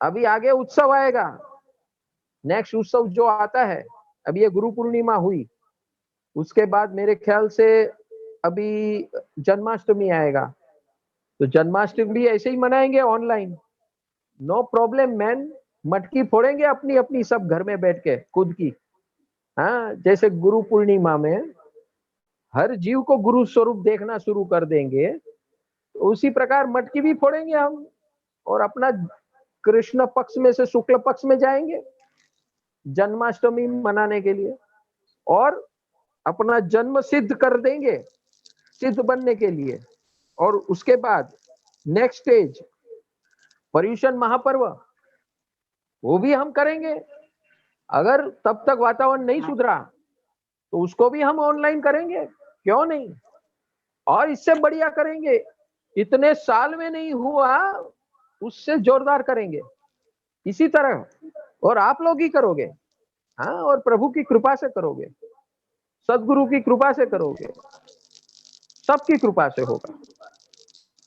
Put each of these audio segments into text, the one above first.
अभी आगे उत्सव आएगा, नेक्स्ट उत्सव जो आता है, अभी ये गुरु पूर्णिमा हुई, उसके बाद मेरे ख्याल से अभी जन्माष्टमी आएगा, तो जन्माष्टमी भी ऐसे ही मनाएंगे ऑनलाइन, नो प्रॉब्लम मैन। मटकी फोड़ेंगे अपनी अपनी सब घर में बैठ के खुद की। हाँ, जैसे गुरु पूर्णिमा में हर जीव को गुरु स्वरूप देखना शुरू कर देंगे, तो उसी प्रकार मटकी भी फोड़ेंगे हम, और अपना कृष्ण पक्ष में से शुक्ल पक्ष में जाएंगे जन्माष्टमी मनाने के लिए, और अपना जन्म सिद्ध कर देंगे, सिद्ध बनने के लिए। और उसके बाद नेक्स्ट स्टेज पर्युषण महापर्व, वो भी हम करेंगे। अगर तब तक वातावरण नहीं सुधरा तो उसको भी हम ऑनलाइन करेंगे, क्यों नहीं। और इससे बढ़िया करेंगे, इतने साल में नहीं हुआ उससे जोरदार करेंगे इसी तरह। और आप लोग ही करोगे, हाँ, और प्रभु की कृपा से करोगे, सदगुरु की कृपा से करोगे, सबकी कृपा से होगा।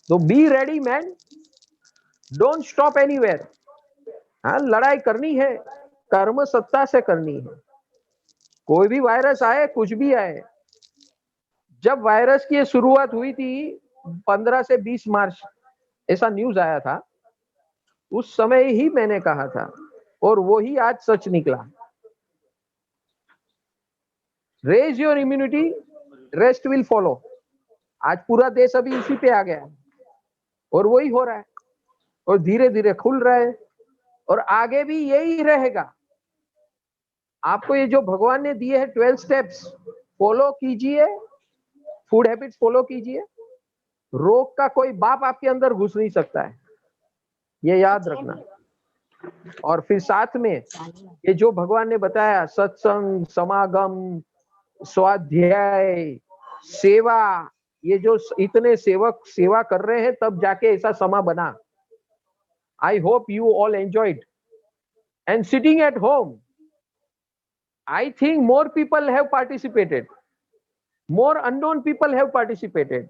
तो be ready man, don't stop anywhere. हाँ, लड़ाई करनी है, कर्म सत्ता से करनी है। कोई भी वायरस आए, कुछ भी आए, जब वायरस की शुरुआत हुई थी 15 से 20 मार्च, ऐसा न्यूज आया था, उस समय ही मैंने कहा था, और वो ही आज सच निकला। Raise your immunity, rest will follow. आज पूरा देश अभी इसी पे आ गया है, और वही हो रहा है, और धीरे धीरे खुल रहा है, और आगे भी यही रहेगा। आपको ये जो भगवान ने दिए हैं 12 स्टेप्स, फॉलो कीजिए, फूड हैबिट्स फॉलो कीजिए। रोग का कोई बाप आपके अंदर घुस नहीं सकता है, ये याद रखना। और फिर साथ में ये जो भगवान ने बताया, सत्संग, समागम, स्वाध्याय, सेवा, ये जो इतने सेवक सेवा कर रहे हैं, तब जाके ऐसा समा बना। I hope you all enjoyed and sitting at home. I think more people have participated, more unknown people have participated।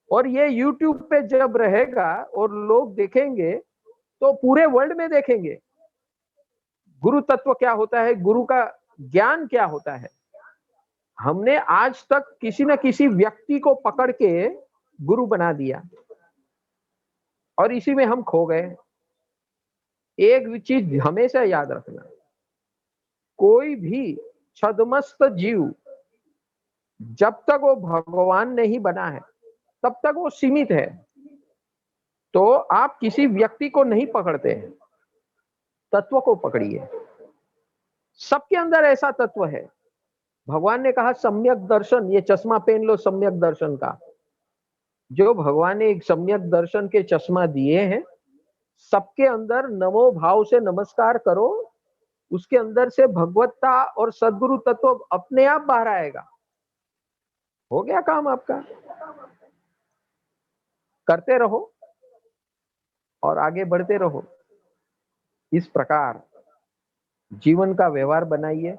और ये YouTube पे जब रहेगा और लोग देखेंगे, तो पूरे वर्ल्ड में देखेंगे गुरु तत्व क्या होता है, गुरु का ज्ञान क्या होता है। हमने आज तक किसी न किसी व्यक्ति को पकड़ के गुरु बना दिया, और इसी में हम खो गए। एक चीज हमेशा याद रखना, कोई भी छद्मस्त जीव जब तक वो भगवान नहीं बना है, तब तक वो सीमित है। तो आप किसी व्यक्ति को नहीं पकड़ते हैं, तत्व को पकड़िए। सबके अंदर ऐसा तत्व है। भगवान ने कहा सम्यक दर्शन, ये चश्मा पहन लो सम्यक दर्शन का। जो भगवान ने एक सम्यक दर्शन के चश्मा दिए हैं, सबके अंदर नमो भाव से नमस्कार करो, उसके अंदर से भगवत्ता और सद्गुरु तत्व अपने आप बाहर आएगा। हो गया काम आपका। करते रहो और आगे बढ़ते रहो। इस प्रकार जीवन का व्यवहार बनाइए।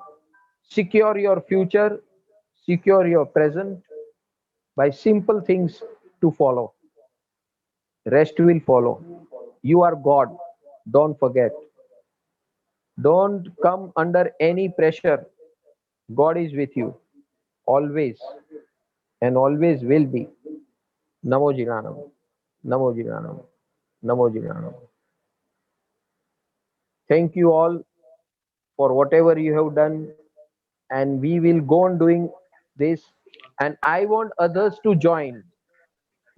Secure your future, secure your present by simple things to follow. Rest will follow. You are God, don't forget. Don't come under any pressure. God is with you always and always will be. Namo Jiranam, Namo Jiranam, Namo Jiranam. Thank you all for whatever you have done, and we will go on doing this, and I want others to join,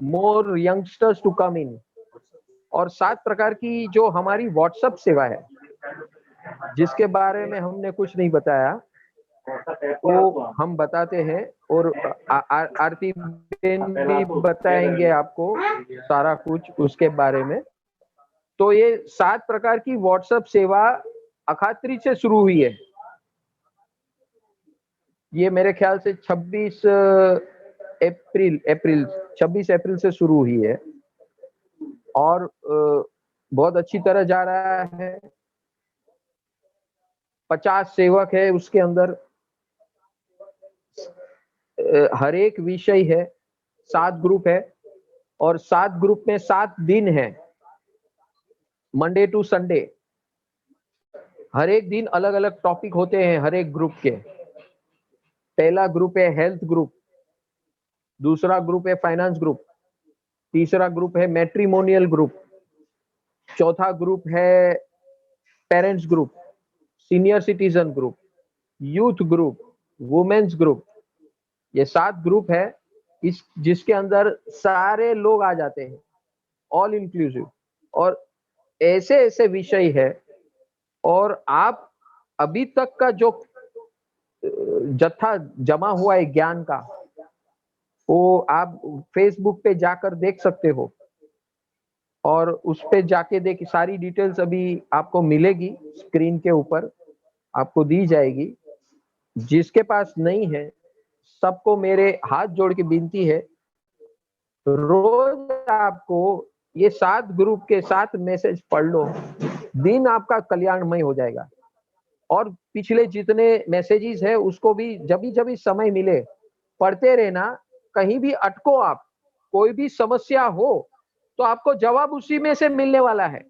more youngsters to come in। और 7 प्रकार की जो हमारी WhatsApp सेवा है, जिसके बारे में हमने कुछ नहीं बताया, वो हम बताते हैं, और आरती बेन भी बताएंगे आपको सारा कुछ उसके बारे में। तो ये 7 प्रकार की व्हाट्सएप सेवा अखात्री से शुरू हुई है। ये मेरे ख्याल से 26 अप्रैल से शुरू हुई है, और बहुत अच्छी तरह जा रहा है। 50 सेवक है उसके अंदर, हर एक विषय है, 7 ग्रुप है, और 7 ग्रुप में 7 दिन है, मंडे टू संडे। हर एक दिन अलग अलग टॉपिक होते हैं हर एक ग्रुप के। पहला ग्रुप है हेल्थ ग्रुप, दूसरा ग्रुप है फाइनेंस ग्रुप, तीसरा ग्रुप है मैट्रिमोनियल ग्रुप, चौथा ग्रुप है parents group, senior citizen group, youth group, women's group. ये 7 ग्रुप है इस जिसके अंदर सारे लोग आ जाते हैं, ऑल इंक्लूसिव। और ऐसे ऐसे विषय है, और आप अभी तक का जो जत्था जमा हुआ है ज्ञान का, वो आप फेसबुक पे जाकर देख सकते हो, और उस पे जाके देख सारी डिटेल्स अभी आपको मिलेगी, स्क्रीन के ऊपर आपको दी जाएगी। जिसके पास नहीं है, सबको मेरे हाथ जोड़ के विनती है, रोज आपको ये 7 ग्रुप के 7 मैसेज पढ़ लो, दिन आपका कल्याणमय हो जाएगा। और पिछले जितने मैसेजेस है उसको भी जब भी समय मिले पढ़ते रहना। कहीं भी अटको आप, कोई भी समस्या हो तो आपको जवाब उसी में से मिलने वाला है।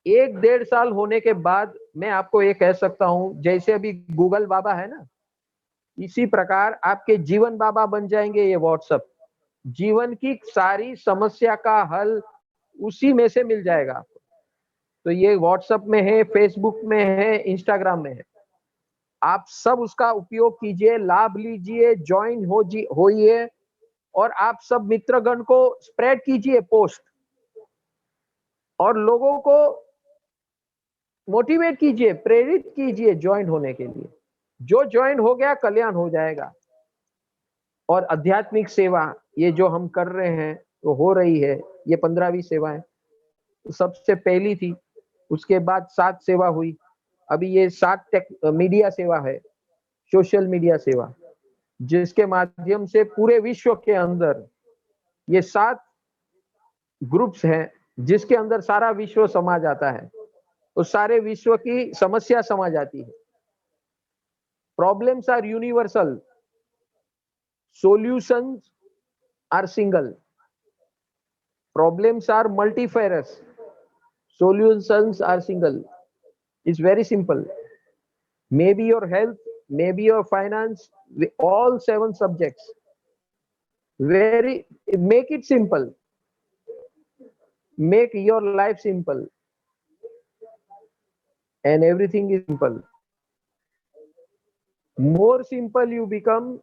1-1.5 साल होने के बाद मैं आपको ये कह सकता हूं, जैसे अभी गूगल बाबा है ना, इसी प्रकार आपके जीवन बाबा बन जाएंगे ये व्हाट्सएप। जीवन की सारी समस्या का हल उसी में से मिल जाएगा आपको। तो ये व्हाट्सएप में है, फेसबुक में है, इंस्टाग्राम में है। आप सब उसका उपयोग कीजिए, लाभ लीजिए, ज्वाइन होइए, और आप सब मित्रगण को स्प्रेड कीजिए पोस्ट, और लोगों को मोटिवेट कीजिए, प्रेरित कीजिए ज्वाइन होने के लिए। जो ज्वाइन हो गया कल्याण हो जाएगा। और आध्यात्मिक सेवा ये जो हम कर रहे हैं वो हो रही है, ये 15वीं सेवा है। तो सबसे पहली थी, उसके बाद 7 सेवा हुई, अभी ये 7 मीडिया सेवा है, सोशल मीडिया सेवा, जिसके माध्यम से पूरे विश्व के अंदर ये 7 ग्रुप्स हैं, जिसके अंदर सारा विश्व समा जाता है, उस सारे विश्व की समस्या समा जाती है। Problems are universal, solutions are single, problems are multifarious, solutions are single. It's very simple. Maybe your health, maybe your finance, all 7 subjects. Make it simple. Make your life simple, and everything is simple. More simple you become,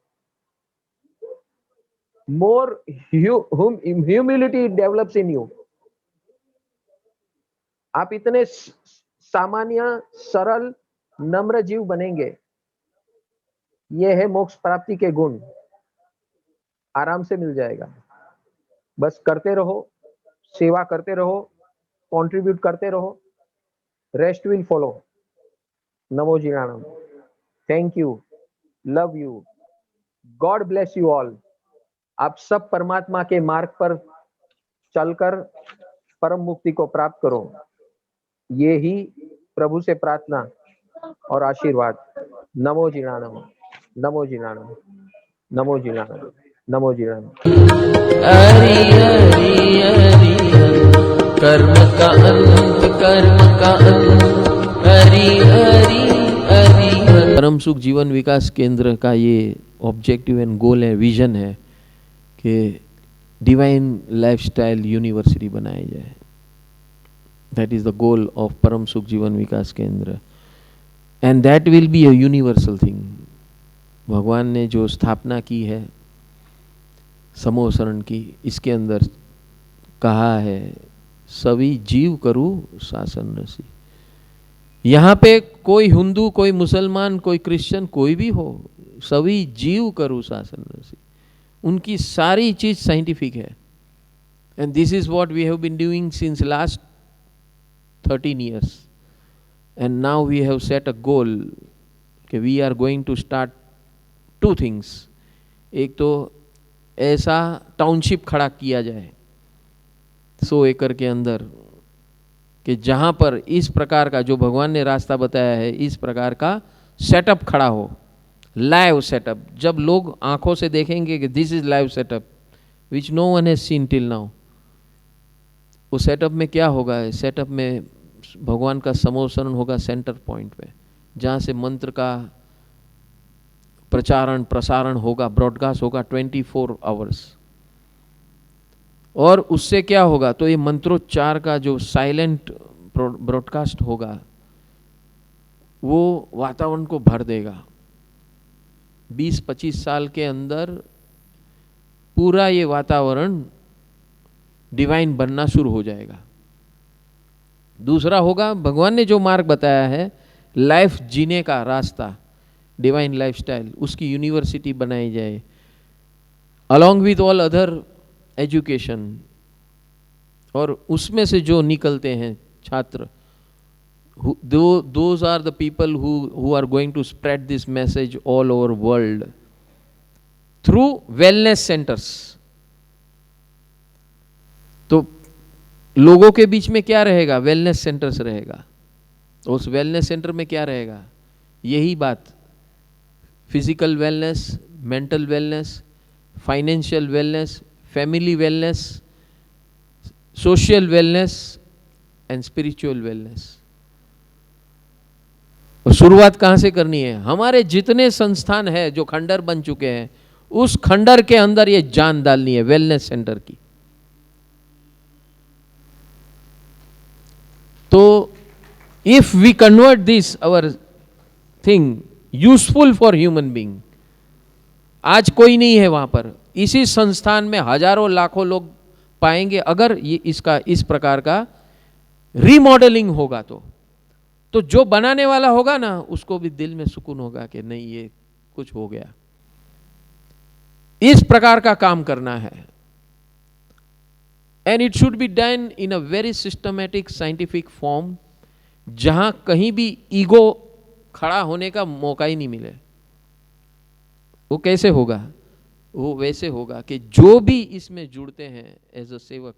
more humility develops in you. आप इतने सामान्य, सरल, नम्र जीव बनेंगे। ये है मोक्ष प्राप्ति के गुण, आराम से मिल जाएगा। बस करते रहो, सेवा करते रहो, कंट्रीब्यूट करते रहो, रेस्ट विल फॉलो। नमो जीराणम। Thank you, love you, God bless you all. आप सब परमात्मा के मार्ग पर चलकर परम मुक्ति को प्राप्त करो, ये ही प्रभु से प्रार्थना और आशीर्वाद। नमो जीराणम, नमो जीराणम, नमो जीराणम, नमो जीराणम। हरि हरि हरि कर्म का अंत, कर्म का अंत, हरि हरि हरि। परम सुख जीवन विकास केंद्र का ये ऑब्जेक्टिव एंड गोल है, विजन है कि डिवाइन लाइफस्टाइल यूनिवर्सिटी बनाई जाए। That is the goal of परम सुख जीवन विकास केंद्र, and that will be a universal thing. भगवान ने जो स्थापना की है समूह शरण की, इसके अंदर कहा है सभी जीव करू शासन रसी। यहाँ पे कोई हिंदू, कोई मुसलमान, कोई क्रिश्चियन, कोई भी हो, सभी जीव करू शासन रसी। उनकी सारी चीज साइंटिफिक है, and this is what we have been doing since last 13 years, and now we have set a goal कि we are going to start 2 things। एक तो ऐसा टाउनशिप खड़ा किया जाए 100 एकड़ के अंदर, कि जहाँ पर इस प्रकार का जो भगवान ने रास्ता बताया है, इस प्रकार का सेटअप खड़ा हो, लाइव सेटअप। जब लोग आंखों से देखेंगे कि this is live setup which no one has seen till now. उस सेटअप में क्या होगा? सेटअप में भगवान का समोसरण होगा सेंटर पॉइंट पे, जहाँ से मंत्र का प्रचारण प्रसारण होगा, ब्रॉडकास्ट होगा 24 आवर्स। और उससे क्या होगा, तो ये मंत्रोच्चार का जो साइलेंट ब्रॉडकास्ट होगा वो वातावरण को भर देगा। 20-25 साल के अंदर पूरा ये वातावरण डिवाइन बनना शुरू हो जाएगा। दूसरा होगा, भगवान ने जो मार्ग बताया है लाइफ जीने का रास्ता, डिवाइन लाइफस्टाइल, उसकी यूनिवर्सिटी बनाई जाए along with all other education. और उसमें से जो निकलते हैं छात्र, those are the people who are going to spread this message all over world through wellness centers। तो लोगों के बीच में क्या रहेगा, वेलनेस सेंटर्स रहेगा। उस वेलनेस सेंटर में क्या रहेगा, यही बात, physical wellness, mental wellness, financial wellness, family wellness, social wellness and spiritual wellness. और शुरुआत कहां से करनी है, हमारे जितने संस्थान है जो खंडर बन चुके हैं उस खंडर के अंदर ये जान डालनी है वेलनेस सेंटर की। तो if we convert this our thing useful for human being, आज कोई नहीं है वहां पर, इसी संस्थान में हजारों लाखों लोग पाएंगे अगर ये इसका इस प्रकार का रीमॉडलिंग होगा। तो जो बनाने वाला होगा ना उसको भी दिल में सुकून होगा कि नहीं ये कुछ हो गया। इस प्रकार का काम करना है। And it should be done in a very systematic scientific form, जहां कहीं भी ईगो खड़ा होने का मौका ही नहीं मिले। वो कैसे होगा, वो वैसे होगा कि जो भी इसमें जुड़ते हैं एज अ सेवक,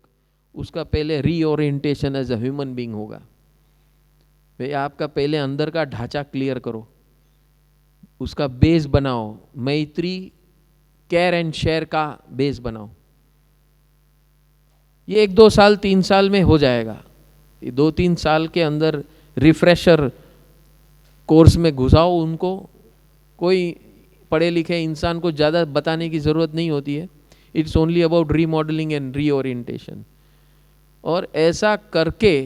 उसका पहले reorientation as a human being होगा। भाई आपका पहले अंदर का ढांचा क्लियर करो, उसका बेस बनाओ, मैत्री केयर एंड शेयर का बेस बनाओ। ये 1-2 साल 3 साल में हो जाएगा। 2-3 साल के अंदर रिफ्रेशर कोर्स में घुसाओ उनको। कोई पढ़े लिखे इंसान को ज़्यादा बताने की ज़रूरत नहीं होती है। It's only about remodelling and reorientation. और ऐसा करके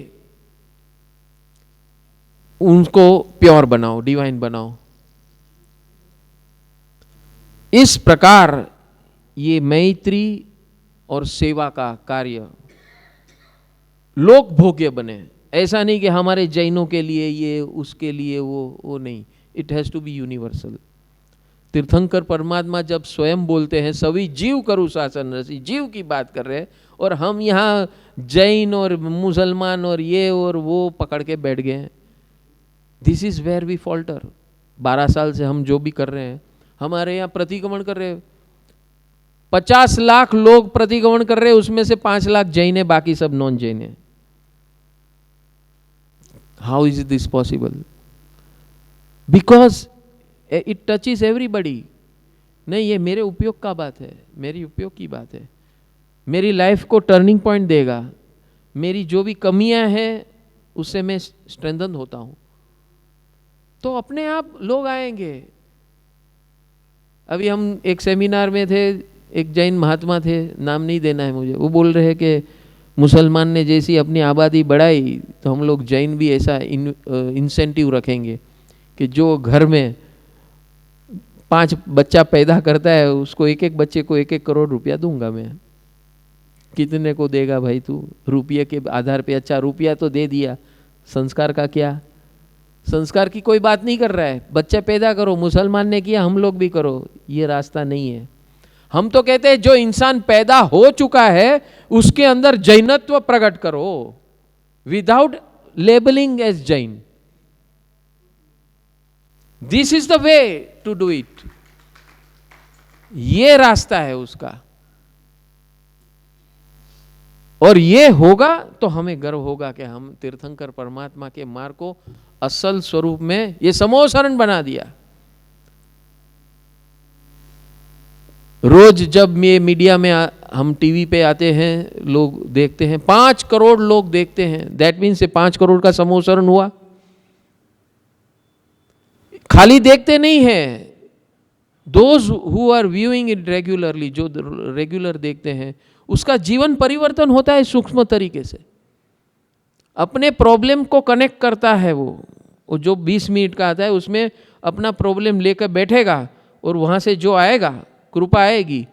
उनको प्योर बनाओ, डिवाइन बनाओ। इस प्रकार ये मैत्री और सेवा का कार्य लोक भोग्य बने। ऐसा नहीं कि हमारे जैनों के लिए ये, उसके लिए वो नहीं। It has to be universal. तीर्थंकर परमात्मा जब स्वयं बोलते हैं सभी जीव करु शासन रसी, जीव की बात कर रहे हैं, और हम यहाँ जैन और मुसलमान और ये और वो पकड़ के बैठ गए हैं। This is where we falter. 12 साल से हम जो भी कर रहे हैं, हमारे यहाँ प्रतिक्रमण कर रहे हैं, 50 लाख लोग प्रतिक्रमण कर रहे हैं, उसमें से 5 लाख जैन है, बाकी सब नॉन जैन है। How is this possible? Because it touches everybody. नहीं, ये मेरे उपयोग का बात है, मेरी उपयोग की बात है, मेरी लाइफ को टर्निंग पॉइंट देगा। मेरी जो भी कमियां हैं उससे मैं स्ट्रेंथन होता हूं, तो अपने आप लोग आएंगे। अभी हम एक सेमिनार में थे, एक जैन महात्मा थे, नाम नहीं देना है मुझे, वो बोल रहे हैं कि मुसलमान ने जैसी अपनी आबादी बढ़ाई तो हम लोग जैन भी ऐसा इंसेंटिव रखेंगे कि जो घर में 5 बच्चा पैदा करता है उसको एक बच्चे को 1-1 करोड़ रुपया दूंगा मैं। कितने को देगा भाई तू? रुपये के आधार पे। अच्छा, रुपया तो दे दिया, संस्कार का क्या? संस्कार की कोई बात नहीं कर रहा है। बच्चे पैदा करो, मुसलमान ने किया, हम लोग भी करो। ये रास्ता नहीं है। हम तो कहते हैं जो इंसान पैदा हो चुका है उसके अंदर जैनत्व प्रकट करो, without labelling as Jain. This is the way to do it. ये रास्ता है उसका, और ये होगा तो हमें गर्व होगा कि हम तीर्थंकर परमात्मा के मार्ग को असल स्वरूप में ये समोसरण बना दिया। रोज जब ये मीडिया में हम टीवी पे आते हैं, लोग देखते हैं, 5 करोड़ लोग देखते हैं, दैट मीन्स से 5 करोड़ का समूहरण हुआ। खाली देखते नहीं हैं, those who are viewing it regularly, जो रेगुलर देखते हैं, उसका जीवन परिवर्तन होता है सूक्ष्म तरीके से। अपने प्रॉब्लम को कनेक्ट करता है वो जो 20 मिनट का आता है उसमें अपना प्रॉब्लम लेकर बैठेगा और वहाँ से जो आएगा, कृपा आएगी,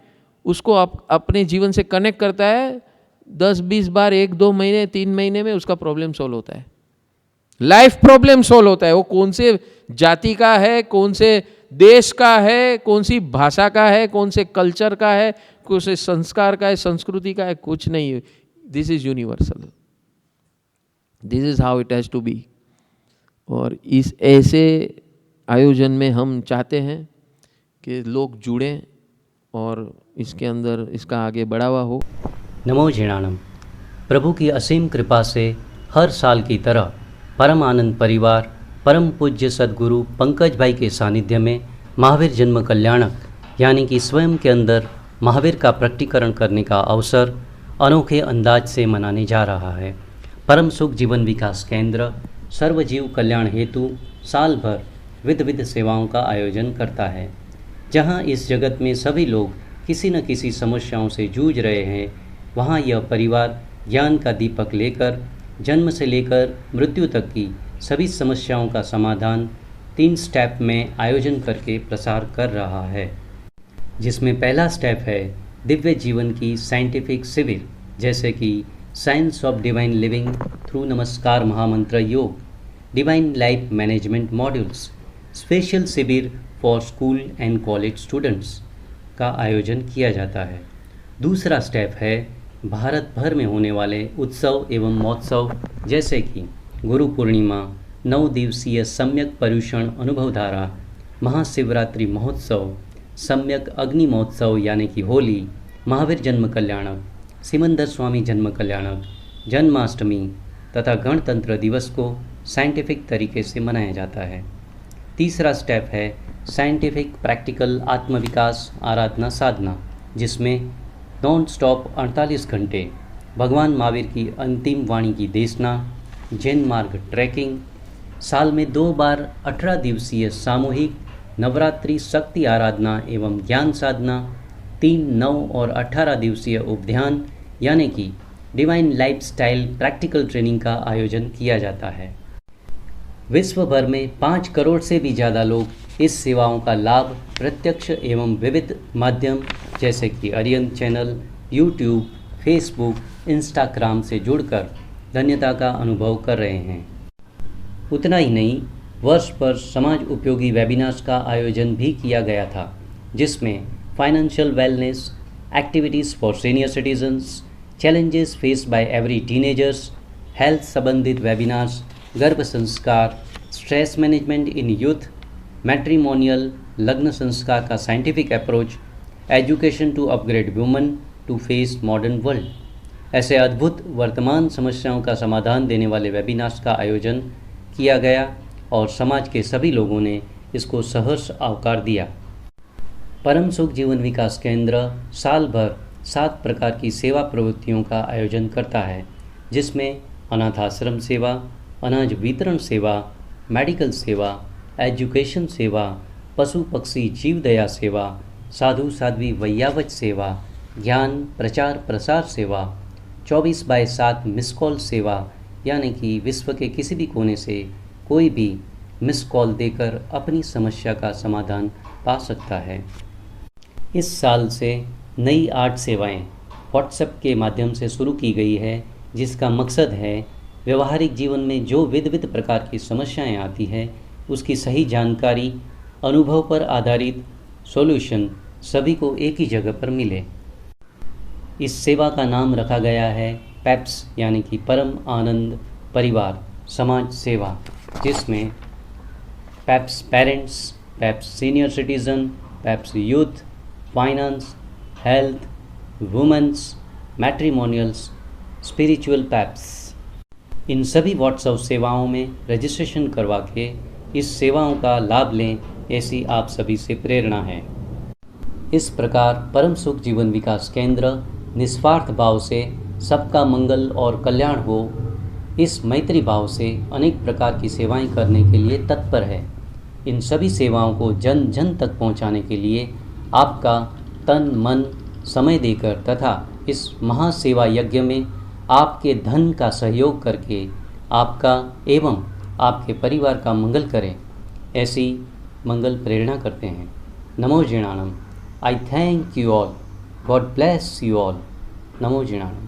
उसको अपने जीवन से कनेक्ट करता है। 10-20 बार, 1-2 महीने, 3 महीने में उसका प्रॉब्लम सोल्व होता है, लाइफ प्रॉब्लम सोल्व होता है। वो कौन से जाति का है, कौन से देश का है, कौन सी भाषा का है, कौन से कल्चर का है, कौन से संस्कार का है, संस्कृति का है, कुछ नहीं है। This is universal, this is how it has to be. और इस ऐसे आयोजन में हम चाहते हैं कि लोग जुड़ें और इसके अंदर इसका आगे बढ़ावा हो। नमो झिणाणम। प्रभु की असीम कृपा से हर साल की तरह परम आनंद परिवार परम पूज्य सद्गुरु पंकज भाई के सानिध्य में महावीर जन्म कल्याणक यानी कि स्वयं के अंदर महावीर का प्रकटीकरण करने का अवसर अनोखे अंदाज से मनाने जा रहा है। परम सुख जीवन विकास केंद्र सर्वजीव कल्याण हेतु साल भर विविध सेवाओं का आयोजन करता है। जहां इस जगत में सभी लोग किसी न किसी समस्याओं से जूझ रहे हैं, वहां यह परिवार ज्ञान का दीपक लेकर जन्म से लेकर मृत्यु तक की सभी समस्याओं का समाधान 3 स्टेप में आयोजन करके प्रसार कर रहा है। जिसमें पहला स्टेप है दिव्य जीवन की साइंटिफिक शिविर, जैसे कि science of divine living through नमस्कार महामंत्र योग, divine life management modules, special शिविर for school and college students का आयोजन किया जाता है। दूसरा स्टेप है भारत भर में होने वाले उत्सव एवं महोत्सव, जैसे कि गुरु पूर्णिमा, 9 दिवसीय सम्यक पर्युषण अनुभवधारा, महाशिवरात्रि महोत्सव, सम्यक अग्नि महोत्सव यानी कि होली, महावीर जन्म कल्याणक, सिमंदर स्वामी जन्म कल्याणक, जन्माष्टमी तथा गणतंत्र दिवस को साइंटिफिक तरीके से मनाया जाता है। तीसरा स्टेप है साइंटिफिक प्रैक्टिकल आत्मविकास आराधना साधना, जिसमें नॉन स्टॉप 48 घंटे भगवान महावीर की अंतिम वाणी की देशना, जैन मार्ग ट्रैकिंग, साल में 2 बार 18 दिवसीय सामूहिक नवरात्रि शक्ति आराधना एवं ज्ञान साधना, 3, 9 और 18 दिवसीय उपध्यान यानी कि डिवाइन लाइफस्टाइल प्रैक्टिकल ट्रेनिंग का आयोजन किया जाता है। विश्व भर में 5 करोड़ से भी ज़्यादा लोग इस सेवाओं का लाभ प्रत्यक्ष एवं विविध माध्यम जैसे कि Aryan channel, YouTube, Facebook, Instagram से जुड़कर धन्यता का अनुभव कर रहे हैं। उतना ही नहीं, वर्ष पर समाज उपयोगी वेबिनार्स का आयोजन भी किया गया था, जिसमें financial wellness, activities for senior citizens, challenges faced by every teenagers, health संबंधित वेबिनार्स, गर्भ संस्कार, stress management in youth, matrimonial लग्न संस्कार का scientific approach, education to upgrade women to face modern world, ऐसे अद्भुत वर्तमान समस्याओं का समाधान देने वाले वेबिनार्स का आयोजन किया गया और समाज के सभी लोगों ने इसको सहर्ष आवकार दिया। परम सुख जीवन विकास केंद्र साल भर 7 प्रकार की सेवा प्रवृत्तियों का आयोजन करता है, जिसमें अनाथ आश्रम सेवा, अनाज वितरण सेवा, मेडिकल सेवा, एजुकेशन सेवा, पशु पक्षी जीव दया सेवा, साधु साध्वी वैयावच सेवा, ज्ञान प्रचार प्रसार सेवा, 24/7 मिस कॉल सेवा यानी कि विश्व के किसी भी कोने से कोई भी मिस कॉल देकर अपनी समस्या का समाधान पा सकता है। इस साल से नई 8 सेवाएं व्हाट्सएप के माध्यम से शुरू की गई है, जिसका मकसद है व्यवहारिक जीवन में जो विविध प्रकार की समस्याएं आती हैं उसकी सही जानकारी, अनुभव पर आधारित सॉल्यूशन सभी को एक ही जगह पर मिले। इस सेवा का नाम रखा गया है पैप्स यानी कि परम आनंद परिवार समाज सेवा, जिसमें पैप्स पेरेंट्स, पैप्स सीनियर सिटीज़न, पैप्स youth, finance, health, women's, matrimonials, spiritual पैप्स, इन सभी व्हाट्सएप सेवाओं में रजिस्ट्रेशन करवा के इस सेवाओं का लाभ लें, ऐसी आप सभी से प्रेरणा है। इस प्रकार परम सुख जीवन विकास केंद्र निस्वार्थ भाव से सबका मंगल और कल्याण हो, इस मैत्री भाव से अनेक प्रकार की सेवाएं करने के लिए तत्पर है। इन सभी सेवाओं को जन जन तक पहुंचाने के लिए आपका तन मन समय देकर तथा इस महासेवा यज्ञ में आपके धन का सहयोग करके आपका एवं आपके परिवार का मंगल करें, ऐसी मंगल प्रेरणा करते हैं। नमो जिणाणम। I thank you all. God bless you all. नमो जिणाणम।